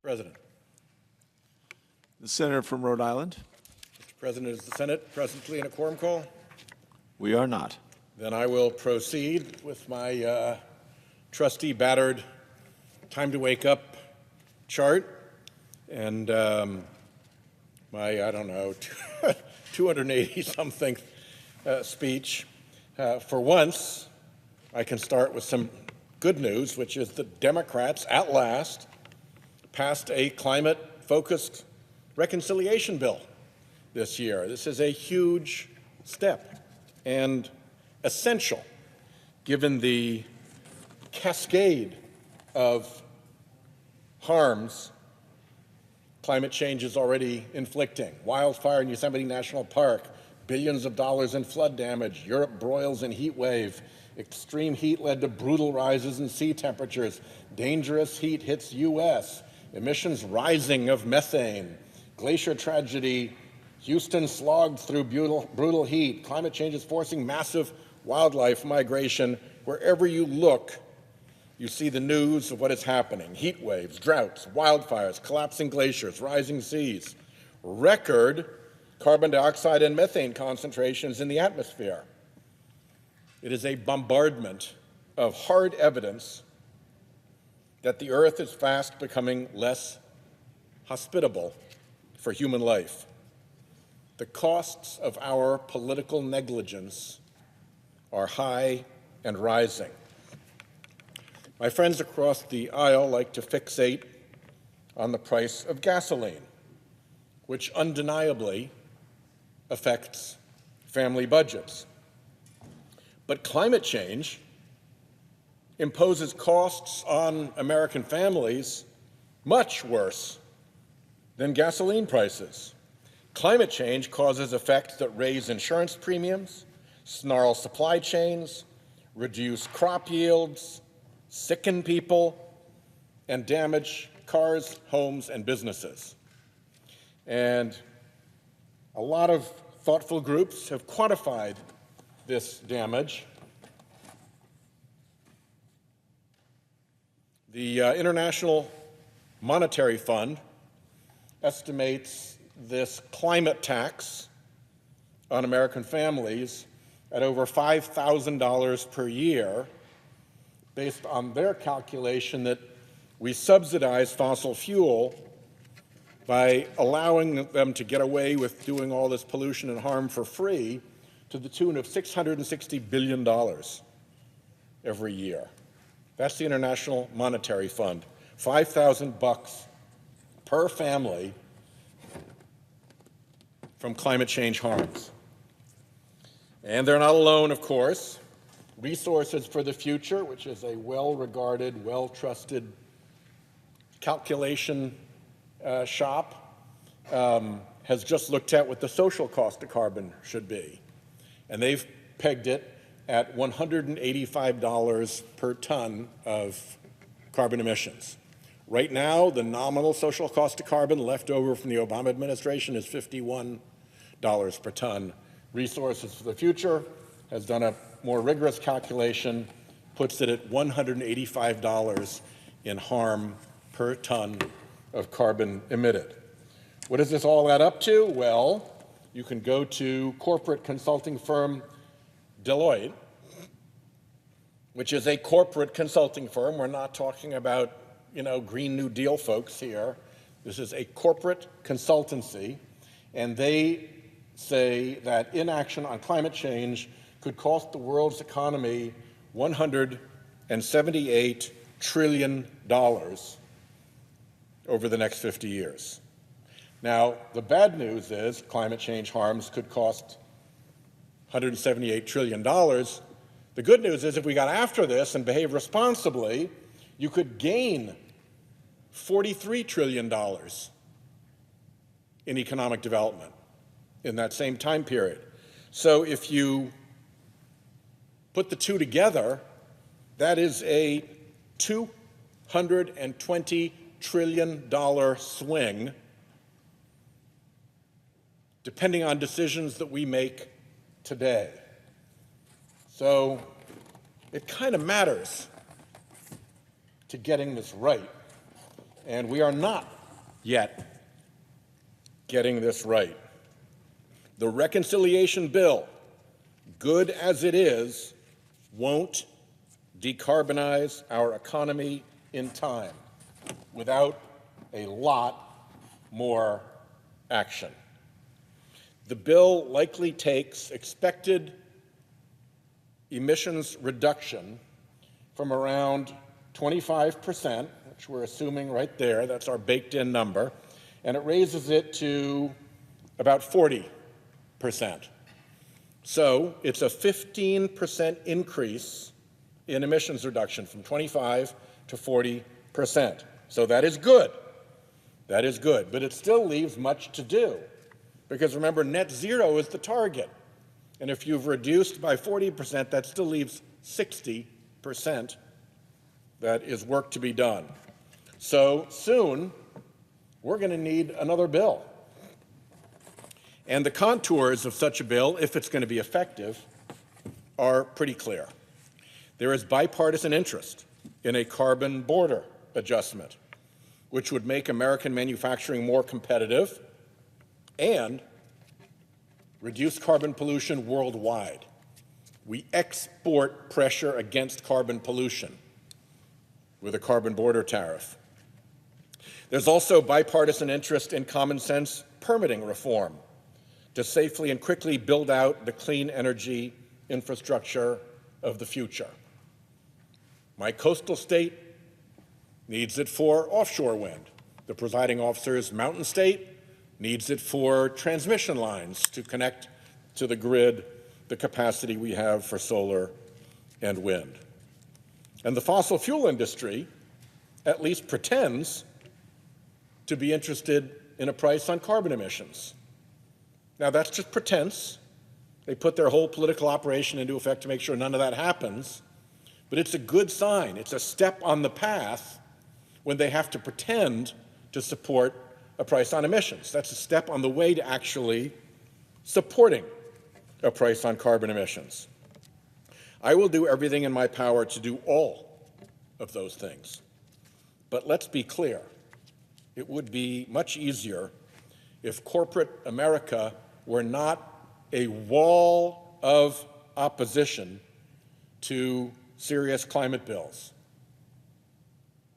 President. The senator from Rhode Island. Mr. President, is the Senate presently in a quorum call? We are not. Then I will proceed with my trusty battered time to wake up chart and my, I don't know, 280-something speech. For once, I can start with some good news, which is the Democrats, at last, passed a climate-focused reconciliation bill this year. This is a huge step and essential, given the cascade of harms climate change is already inflicting. Wildfire in Yosemite National Park, billions of dollars in flood damage, Europe broils in heat wave, extreme heat led to brutal rises in sea temperatures, dangerous heat hits U.S., emissions rising of methane, glacier tragedy, Houston slogged through brutal heat, climate change is forcing massive wildlife migration. Wherever you look, you see the news of what is happening. Heat waves, droughts, wildfires, collapsing glaciers, rising seas, record carbon dioxide and methane concentrations in the atmosphere. It is a bombardment of hard evidence that the Earth is fast becoming less hospitable for human life. The costs of our political negligence are high and rising. My friends across the aisle like to fixate on the price of gasoline, which undeniably affects family budgets. But climate change imposes costs on American families much worse than gasoline prices. Climate change causes effects that raise insurance premiums, snarl supply chains, reduce crop yields, sicken people, and damage cars, homes, and businesses. And a lot of thoughtful groups have quantified this damage. The International Monetary Fund estimates this climate tax on American families at over $5,000 per year, based on their calculation that we subsidize fossil fuel by allowing them to get away with doing all this pollution and harm for free to the tune of $660 billion every year. That's the International Monetary Fund, $5,000 per family from climate change harms. And they're not alone, of course. Resources for the Future, which is a well-regarded, well-trusted calculation shop, has just looked at what the social cost of carbon should be. And they've pegged it at $185 per ton of carbon emissions. Right now, the nominal social cost of carbon left over from the Obama administration is $51 per ton. Resources for the Future has done a more rigorous calculation, puts it at $185 in harm per ton of carbon emitted. What does this all add up to? Well, you can go to corporate consulting firm Deloitte, which is a corporate consulting firm. We're not talking about, Green New Deal folks here. This is a corporate consultancy, and they say that inaction on climate change could cost the world's economy $178 trillion over the next 50 years. Now, the bad news is climate change harms could cost $178 trillion. The good news is if we got after this and behaved responsibly, you could gain $43 trillion in economic development in that same time period. So if you put the two together, that is a $220 trillion swing, depending on decisions that we make today. So it kind of matters to getting this right. And we are not yet getting this right. The reconciliation bill, good as it is, won't decarbonize our economy in time without a lot more action. The bill likely takes expected emissions reduction from around 25%, which we're assuming right there, that's our baked-in number, and it raises it to about 40%. So it's a 15% increase in emissions reduction from 25 to 40%. So that is good. That is good, but it still leaves much to do. Because remember, net zero is the target. And if you've reduced by 40%, that still leaves 60% that is work to be done. So soon, we're going to need another bill. And the contours of such a bill, if it's going to be effective, are pretty clear. There is bipartisan interest in a carbon border adjustment, which would make American manufacturing more competitive and reduce carbon pollution worldwide. We export pressure against carbon pollution with a carbon border tariff. There's also bipartisan interest in common sense permitting reform to safely and quickly build out the clean energy infrastructure of the future. My coastal state needs it for offshore wind. The presiding officer's mountain state needs it for transmission lines to connect to the grid the capacity we have for solar and wind. And the fossil fuel industry at least pretends to be interested in a price on carbon emissions. Now, that's just pretense. They put their whole political operation into effect to make sure none of that happens. But it's a good sign. It's a step on the path when they have to pretend to support a price on emissions. That's a step on the way to actually supporting a price on carbon emissions. I will do everything in my power to do all of those things. But let's be clear. It would be much easier if corporate America were not a wall of opposition to serious climate bills.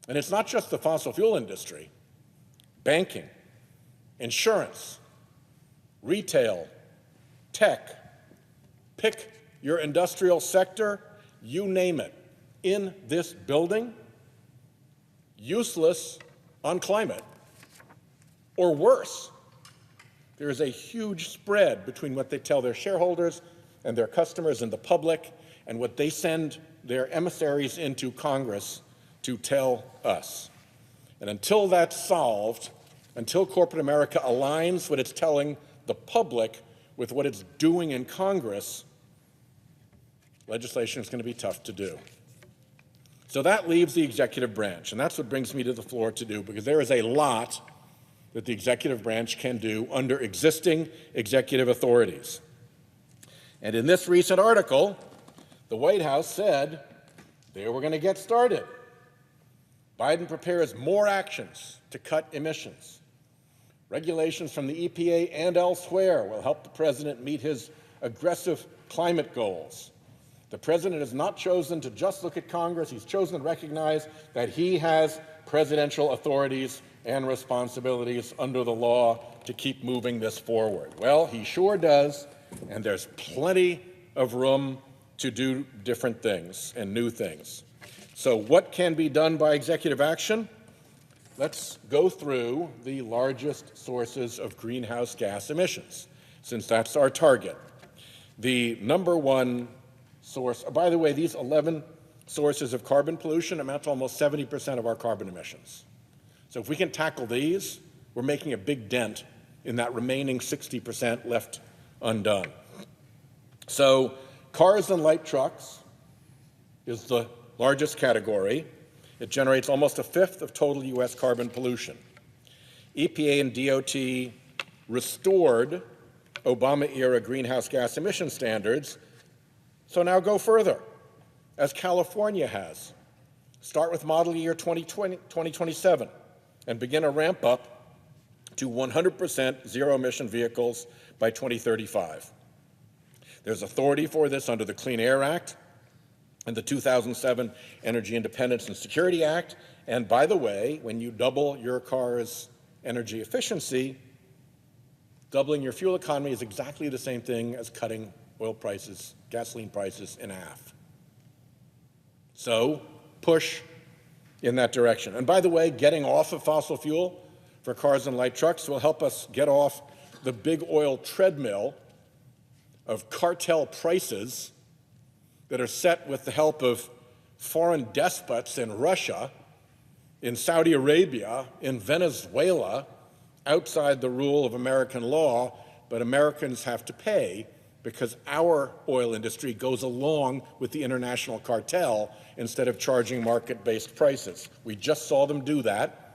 And it's not just the fossil fuel industry. Banking, insurance, retail, tech, pick your industrial sector, you name it, in this building, useless on climate, or worse. There is a huge spread between what they tell their shareholders and their customers and the public and what they send their emissaries into Congress to tell us. And until that's solved, until corporate America aligns what it's telling the public with what it's doing in Congress, legislation is going to be tough to do. So that leaves the executive branch, and that's what brings me to the floor to do, because there is a lot that the executive branch can do under existing executive authorities. And in this recent article, the White House said they were going to get started. Biden prepares more actions to cut emissions. Regulations from the EPA and elsewhere will help the president meet his aggressive climate goals. The president has not chosen to just look at Congress. He's chosen to recognize that he has presidential authorities and responsibilities under the law to keep moving this forward. Well, he sure does, and there's plenty of room to do different things and new things. So what can be done by executive action? Let's go through the largest sources of greenhouse gas emissions, since that's our target. The number one source, by the way, these 11 sources of carbon pollution amount to almost 70% of our carbon emissions. So if we can tackle these, we're making a big dent in that remaining 60% left undone. So cars and light trucks is the largest category. It generates almost a fifth of total U.S. carbon pollution. EPA and DOT restored Obama-era greenhouse gas emission standards, so now go further, as California has. Start with model year 2027 and begin a ramp up to 100% zero-emission vehicles by 2035. There's authority for this under the Clean Air Act and the 2007 Energy Independence and Security Act. And by the way, when you double your car's energy efficiency, doubling your fuel economy is exactly the same thing as cutting oil prices, gasoline prices in half. So push in that direction. And by the way, getting off of fossil fuel for cars and light trucks will help us get off the big oil treadmill of cartel prices that are set with the help of foreign despots in Russia, in Saudi Arabia, in Venezuela, outside the rule of American law, but Americans have to pay because our oil industry goes along with the international cartel instead of charging market-based prices. We just saw them do that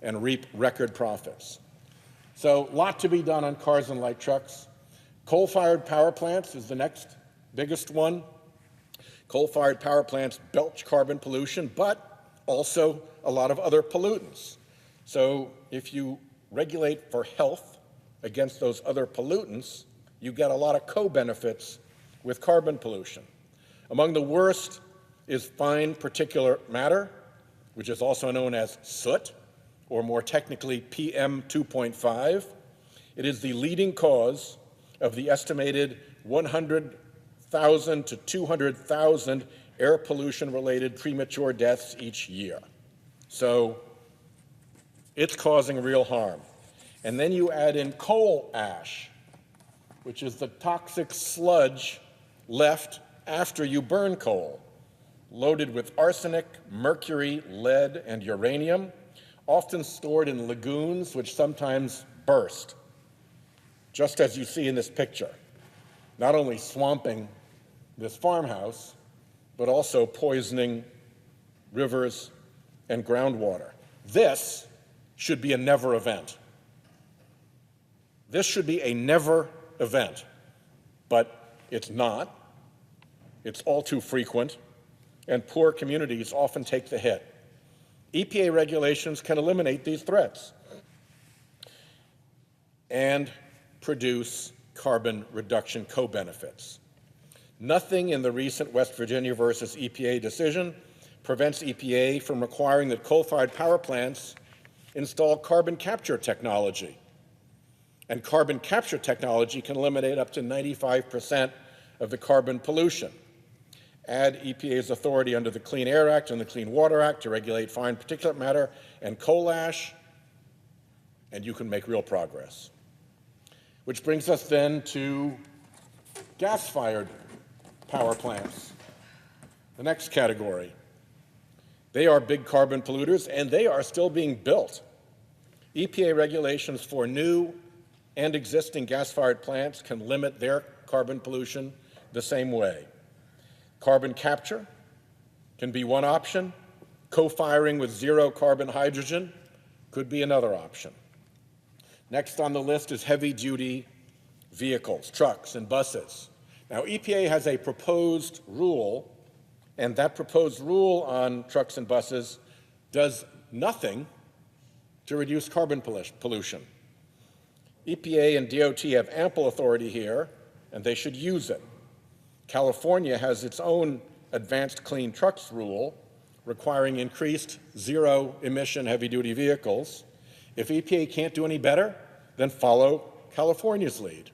and reap record profits. So, a lot to be done on cars and light trucks. Coal-fired power plants is the next biggest one. Coal-fired power plants belch carbon pollution, but also a lot of other pollutants. So if you regulate for health against those other pollutants, you get a lot of co-benefits with carbon pollution. Among the worst is fine particulate matter, which is also known as soot, or more technically PM 2.5. It is the leading cause of the estimated 100,000 to 200,000 air pollution-related premature deaths each year. So it's causing real harm. And then you add in coal ash, which is the toxic sludge left after you burn coal, loaded with arsenic, mercury, lead, and uranium, often stored in lagoons which sometimes burst, just as you see in this picture, not only swamping this farmhouse, but also poisoning rivers and groundwater. This should be a never event. This should be a never event, but it's not. It's all too frequent, and poor communities often take the hit. EPA regulations can eliminate these threats and produce carbon reduction co-benefits. Nothing in the recent West Virginia versus EPA decision prevents EPA from requiring that coal-fired power plants install carbon capture technology. And carbon capture technology can eliminate up to 95% of the carbon pollution. Add EPA's authority under the Clean Air Act and the Clean Water Act to regulate fine particulate matter and coal ash, and you can make real progress. Which brings us then to gas-fired power plants, the next category. They are big carbon polluters, and they are still being built. EPA regulations for new and existing gas-fired plants can limit their carbon pollution the same way. Carbon capture can be one option. Co-firing with zero carbon hydrogen could be another option. Next on the list is heavy-duty vehicles, trucks and buses. Now, EPA has a proposed rule, and that proposed rule on trucks and buses does nothing to reduce carbon pollution. EPA and DOT have ample authority here, and they should use it. California has its own advanced clean trucks rule requiring increased zero-emission heavy-duty vehicles. If EPA can't do any better, then follow California's lead.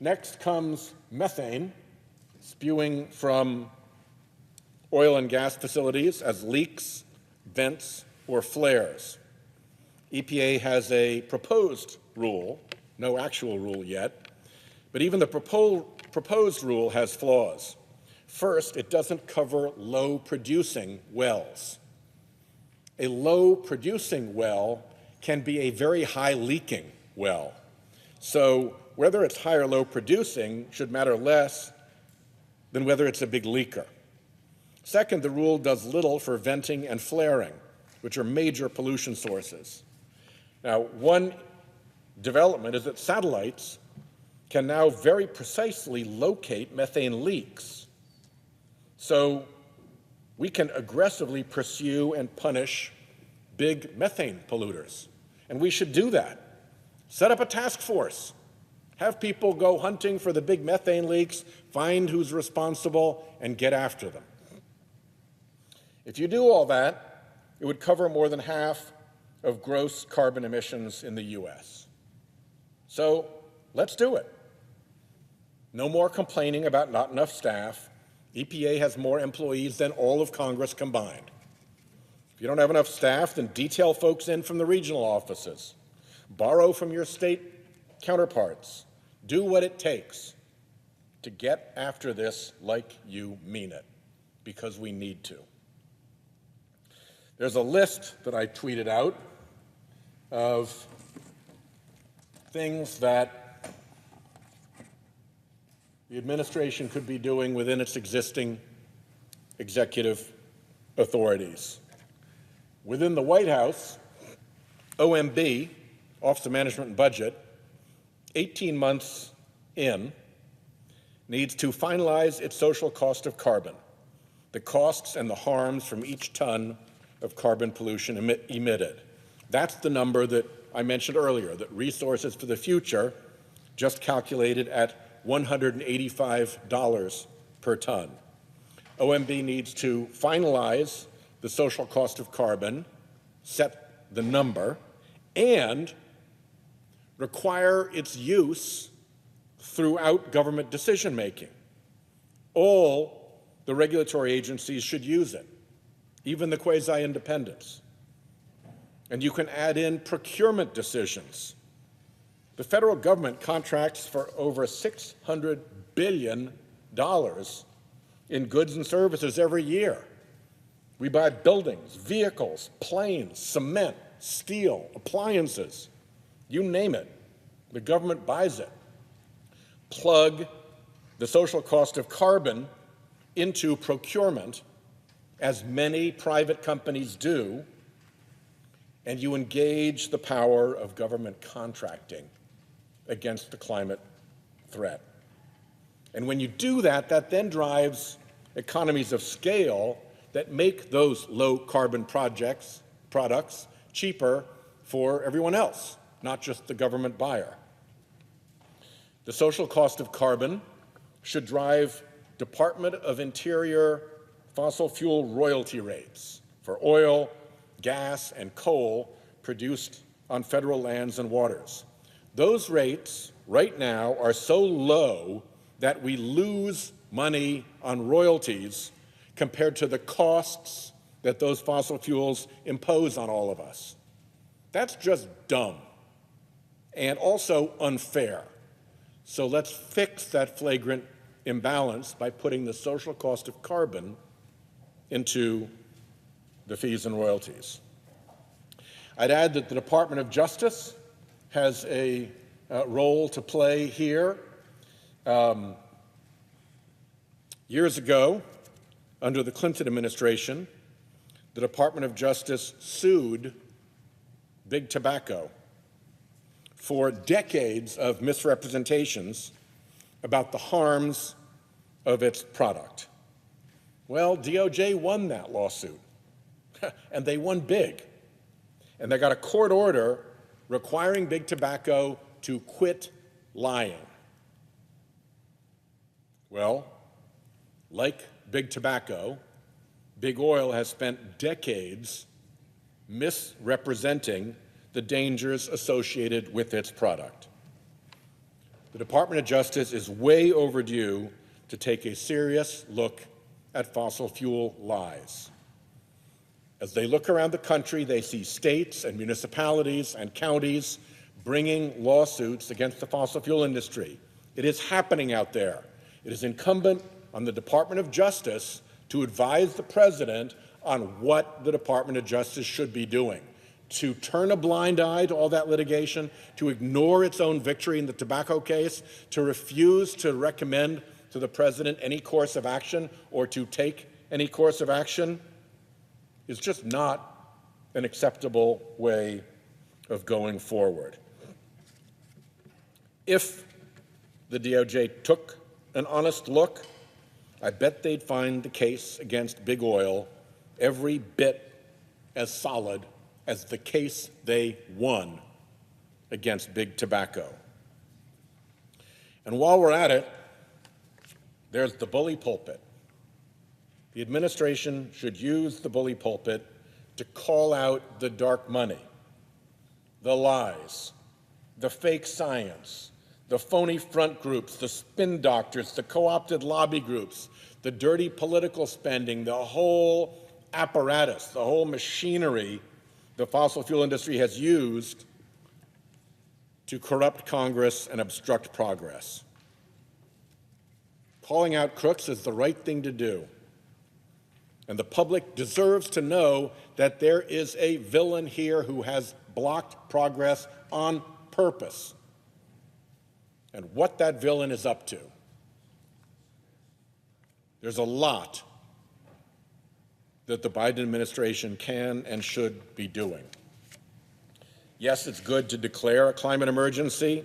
Next comes methane, spewing from oil and gas facilities as leaks, vents, or flares. EPA has a proposed rule, no actual rule yet, but even the proposed rule has flaws. First, it doesn't cover low-producing wells. A low-producing well can be a very high-leaking well. So whether it's high or low-producing should matter less than whether it's a big leaker. Second, the rule does little for venting and flaring, which are major pollution sources. Now, one development is that satellites can now very precisely locate methane leaks. So we can aggressively pursue and punish big methane polluters. And we should do that. Set up a task force. Have people go hunting for the big methane leaks, find who's responsible, and get after them. If you do all that, it would cover more than half of gross carbon emissions in the US. So let's do it. No more complaining about not enough staff. EPA has more employees than all of Congress combined. If you don't have enough staff, then detail folks in from the regional offices. Borrow from your state counterparts. Do what it takes to get after this like you mean it, because we need to. There's a list that I tweeted out of things that the administration could be doing within its existing executive authorities. Within the White House, OMB, Office of Management and Budget, 18 months in, needs to finalize its social cost of carbon, the costs and the harms from each ton of carbon pollution emitted. That's the number that I mentioned earlier, that Resources for the Future just calculated at $185 per ton. OMB needs to finalize the social cost of carbon, set the number, and require its use throughout government decision-making. All the regulatory agencies should use it, even the quasi-independents. And you can add in procurement decisions. The federal government contracts for over $600 billion in goods and services every year. We buy buildings, vehicles, planes, cement, steel, appliances, you name it. The government buys it. Plug the social cost of carbon into procurement, as many private companies do, and you engage the power of government contracting against the climate threat. And when you do that, that then drives economies of scale that make those low-carbon products cheaper for everyone else, not just the government buyer. The social cost of carbon should drive Department of Interior fossil fuel royalty rates for oil, gas, and coal produced on federal lands and waters. Those rates right now are so low that we lose money on royalties compared to the costs that those fossil fuels impose on all of us. That's just dumb and also unfair. So let's fix that flagrant imbalance by putting the social cost of carbon into the fees and royalties. I'd add that the Department of Justice has a role to play here. Years ago, under the Clinton administration, the Department of Justice sued Big Tobacco for decades of misrepresentations about the harms of its product. Well, DOJ won that lawsuit, and they won big. And they got a court order requiring Big Tobacco to quit lying. Well, like Big Tobacco, Big Oil has spent decades misrepresenting the dangers associated with its product. The Department of Justice is way overdue to take a serious look at fossil fuel lies. As they look around the country, they see states and municipalities and counties bringing lawsuits against the fossil fuel industry. It is happening out there. It is incumbent on the Department of Justice to advise the President on what the Department of Justice should be doing. To turn a blind eye to all that litigation, to ignore its own victory in the tobacco case, to refuse to recommend to the President any course of action or to take any course of action is just not an acceptable way of going forward. If the DOJ took an honest look, I bet they'd find the case against Big Oil every bit as solid as the case they won against big tobacco. And while we're at it, there's the bully pulpit. The administration should use the bully pulpit to call out the dark money, the lies, the fake science, the phony front groups, the spin doctors, the co-opted lobby groups, the dirty political spending, the whole apparatus, the whole machinery the fossil fuel industry has used to corrupt Congress and obstruct progress. Calling out crooks is the right thing to do. And the public deserves to know that there is a villain here who has blocked progress on purpose, and what that villain is up to. There's a lot that the Biden administration can and should be doing. Yes, it's good to declare a climate emergency.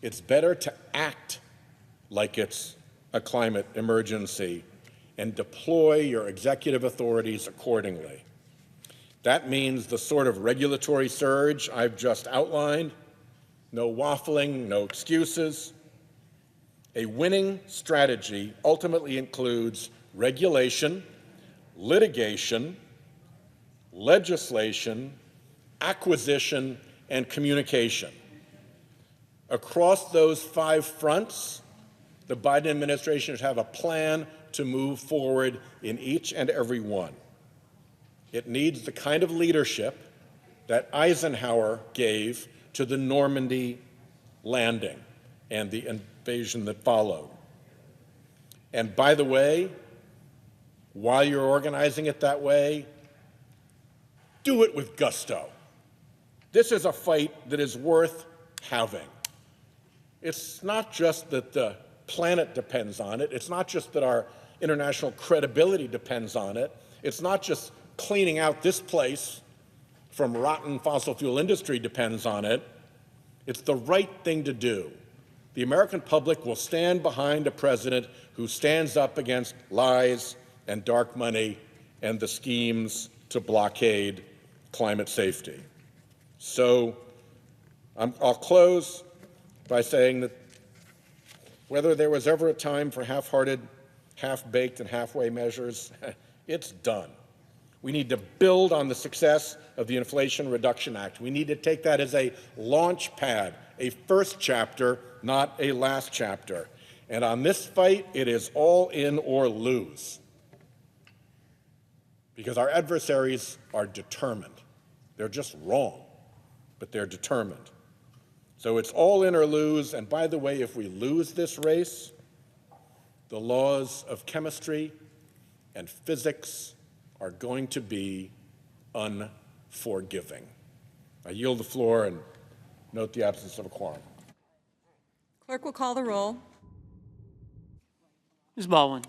It's better to act like it's a climate emergency and deploy your executive authorities accordingly. That means the sort of regulatory surge I've just outlined, no waffling, no excuses. A winning strategy ultimately includes regulation, litigation, legislation, acquisition, and communication. Across those 5 fronts, the Biden administration should have a plan to move forward in each and every one. It needs the kind of leadership that Eisenhower gave to the Normandy landing and the invasion that followed. And by the way, while you're organizing it that way, do it with gusto. This is a fight that is worth having. It's not just that the planet depends on it. It's not just that our international credibility depends on it. It's not just cleaning out this place from rotten fossil fuel industry depends on it. It's the right thing to do. The American public will stand behind a president who stands up against lies and dark money and the schemes to blockade climate safety. So I'll close by saying that whether there was ever a time for half-hearted, half-baked, and halfway measures, it's done. We need to build on the success of the Inflation Reduction Act. We need to take that as a launch pad, a first chapter, not a last chapter. And on this fight, it is all in or lose. Because our adversaries are determined. They're just wrong, but they're determined. So it's all in or lose. And by the way, if we lose this race, the laws of chemistry and physics are going to be unforgiving. I yield the floor and note the absence of a quorum. Clerk will call the roll. Ms. Baldwin.